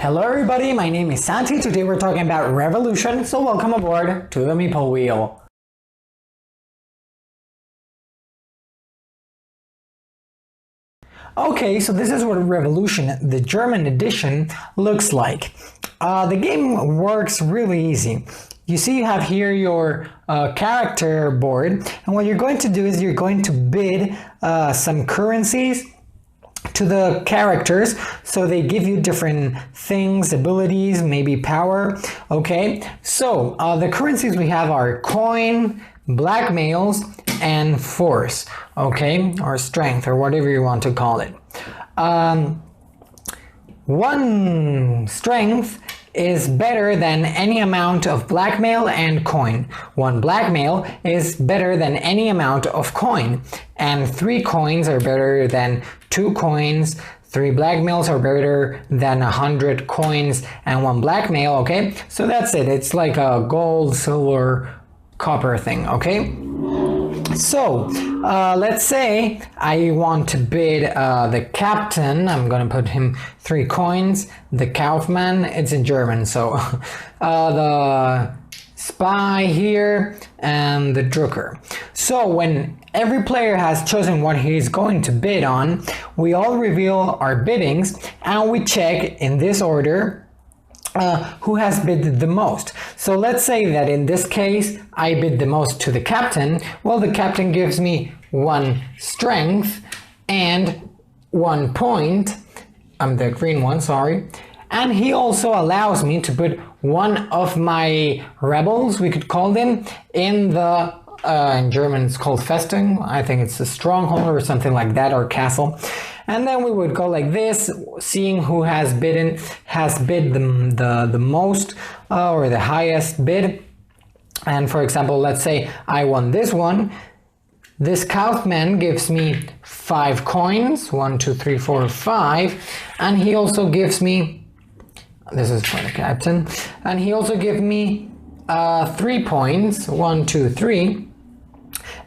Hello everybody, my name is Santi. Today we're talking about revolution, so welcome aboard to the Meeple Wheel. Okay, so this is what Revolution, the German edition, looks like. The game works really easy. You see you have here your character board, and what you're going to do is you're going to bid some currencies to the characters, so they give you different things, abilities, maybe power. Okay, so the currencies we have are coin, blackmails, and force, okay, or strength, or whatever you want to call it. One strength is better than any amount of blackmail and coin. One blackmail is better than any amount of coin, and 3 coins are better than 2 coins. 3 blackmails are better than 100 coins and 1 blackmail. Okay, so that's it. It's like a gold, silver, copper thing. Okay, so let's say I want to bid the captain. I'm gonna put him 3 coins. The Kaufmann, it's in German, so the spy here and the drucker. So when every player has chosen what he's going to bid on, we all reveal our biddings and we check in this order who has bid the most. So let's say that in this case I bid the most to the captain. Well, the captain gives me 1 strength and 1 point. I'm the green one, sorry. And he also allows me to put one of my rebels, we could call them, in the in German it's called Festung. I think it's a stronghold or something like that, or castle. And then we would go like this, seeing who has bid the most or the highest bid. And for example, let's say I won this one. This Kaufmann gives me 5 coins, 1, 2, 3, 4, 5, and he also gives me, this is for the captain, and he also gives me 3 points, 1, 2, 3,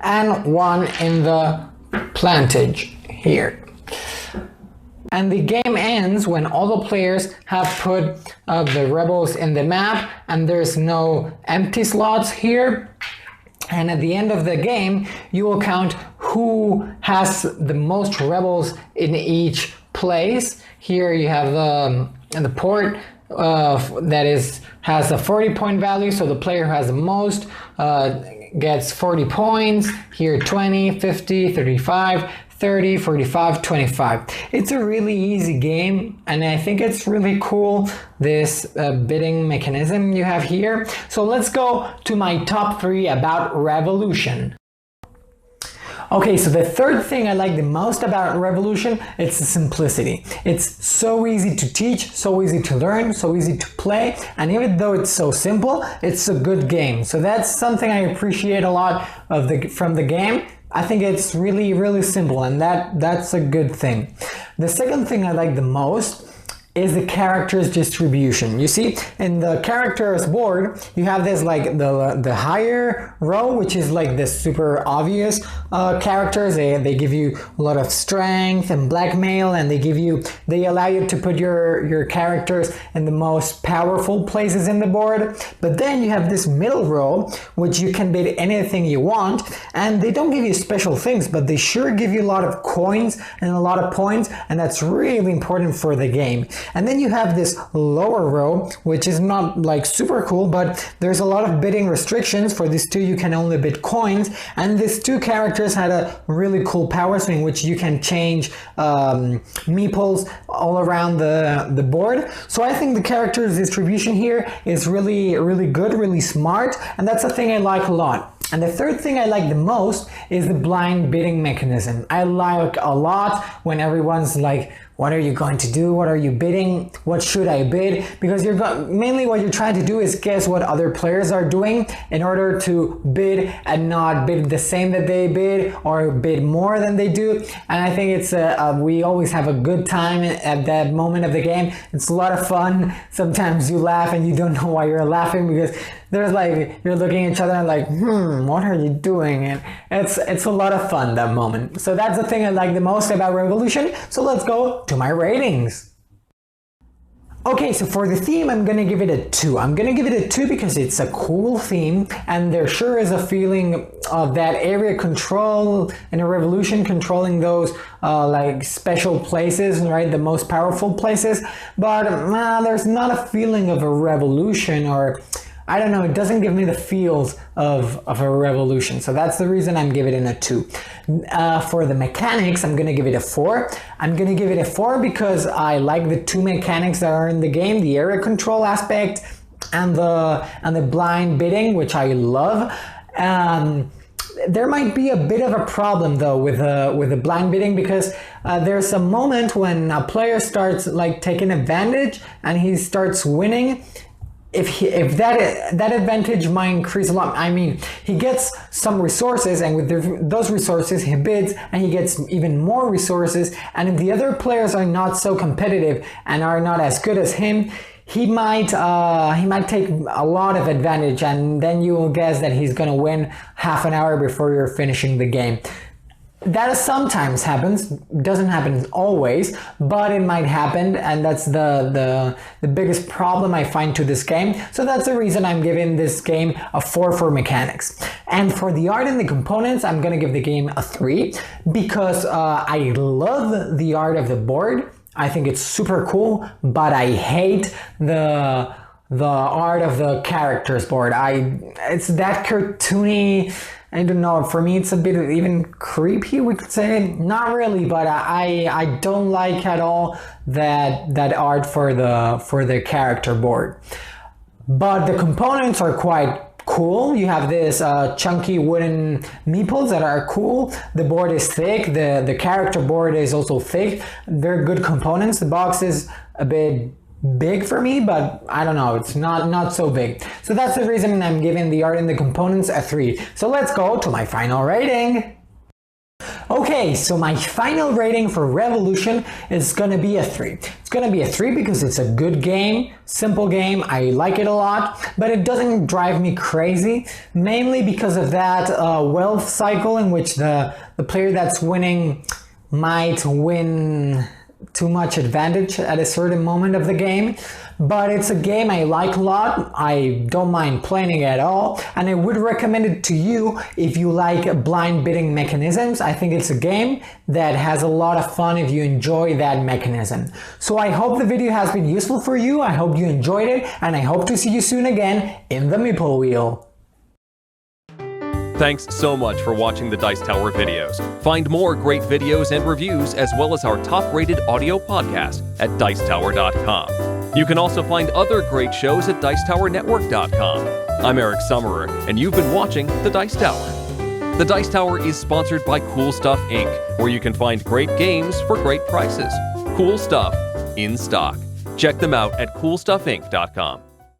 and 1 in the plantage here. And the game ends when all the players have put the rebels in the map and there's no empty slots here. And at the end of the game, you will count who has the most rebels in each place. Here you have the port that has a 40-point value, so the player who has the most gets 40 points. Here 20, 50, 35, 30, 45, 25. It's a really easy game, and I think it's really cool, this bidding mechanism you have here. So let's go to my top 3 about Revolution. Okay, so the third thing I like the most about Revolution, it's the simplicity. It's so easy to teach, so easy to learn, so easy to play, and even though it's so simple, it's a good game. So that's something I appreciate a lot from the game. I think it's really, really simple, and that's a good thing. The second thing I like the most is the characters distribution. You see, in the characters board, you have this like the higher row, which is like the super obvious characters. They give you a lot of strength and blackmail, and they allow you to put your characters in the most powerful places in the board. But then you have this middle row, which you can bid anything you want, and they don't give you special things, but they sure give you a lot of coins and a lot of points, and that's really important for the game. And then you have this lower row, which is not like super cool, but there's a lot of bidding restrictions. For these 2, you can only bid coins, and these 2 characters had a really cool power swing, which you can change meeples all around the board. So I think the characters distribution here is really, really good, really smart, and that's a thing I like a lot. And the third thing I like the most is the blind bidding mechanism. I like a lot when everyone's like what are you going to do? What are you bidding? What should I bid? Because mainly what you're trying to do is guess what other players are doing in order to bid and not bid the same that they bid or bid more than they do. And I think it's we always have a good time at that moment of the game. It's a lot of fun. Sometimes you laugh and you don't know why you're laughing, because there's like, you're looking at each other and like, what are you doing? And it's a lot of fun, that moment. So that's the thing I like the most about Revolution. So let's go to my ratings. Okay, so for the theme, I'm gonna give it a 2. I'm gonna give it a 2 because it's a cool theme, and there sure is a feeling of that area control in a Revolution, controlling those like special places, right? The most powerful places. But there's not a feeling of a revolution, or I don't know, it doesn't give me the feels of a revolution. So that's the reason I'm giving it a 2. For the mechanics, I'm going to give it a 4. I'm going to give it a 4 because I like the 2 mechanics that are in the game, the area control aspect and the blind bidding, which I love. There might be a bit of a problem though with the blind bidding, because there's a moment when a player starts like taking advantage and he starts winning. If that advantage might increase a lot. I mean, he gets some resources, and with those resources he bids and he gets even more resources, and if the other players are not so competitive and are not as good as him, he might take a lot of advantage, and then you will guess that he's gonna win half an hour before you're finishing the game. That sometimes happens, doesn't happen always, but it might happen, and that's the biggest problem I find to this game. So that's the reason I'm giving this game a 4 for mechanics. And for the art and the components, I'm gonna give the game a 3 because I love the art of the board. I think it's super cool, but I hate the art of the characters board. It's that cartoony. I don't know, for me it's a bit even creepy, we could say. Not really, but I don't like at all that art for the character board. But the components are quite cool. You have this chunky wooden meeples that are cool. The board is thick. The character board is also thick. They're good components. The box is a bit big for me, but I don't know, it's not so big. So that's the reason I'm giving the art and the components a 3. So let's go to my final rating. Okay, so my final rating for Revolution is gonna be a 3. It's gonna be a 3 because it's a good game, simple game, I like it a lot, but it doesn't drive me crazy, mainly because of that wealth cycle in which the player that's winning might win too much advantage at a certain moment of the game. But it's a game I like a lot. I don't mind playing it at all, and I would recommend it to you if you like blind bidding mechanisms. I think it's a game that has a lot of fun if you enjoy that mechanism. So I hope the video has been useful for you. I hope you enjoyed it, and I hope to see you soon again in the Meeple Wheel. Thanks so much for watching the Dice Tower videos. Find more great videos and reviews, as well as our top-rated audio podcast at Dicetower.com. You can also find other great shows at Dicetowernetwork.com. I'm Eric Summerer, and you've been watching The Dice Tower. The Dice Tower is sponsored by Cool Stuff Inc., where you can find great games for great prices. Cool stuff in stock. Check them out at CoolStuffInc.com.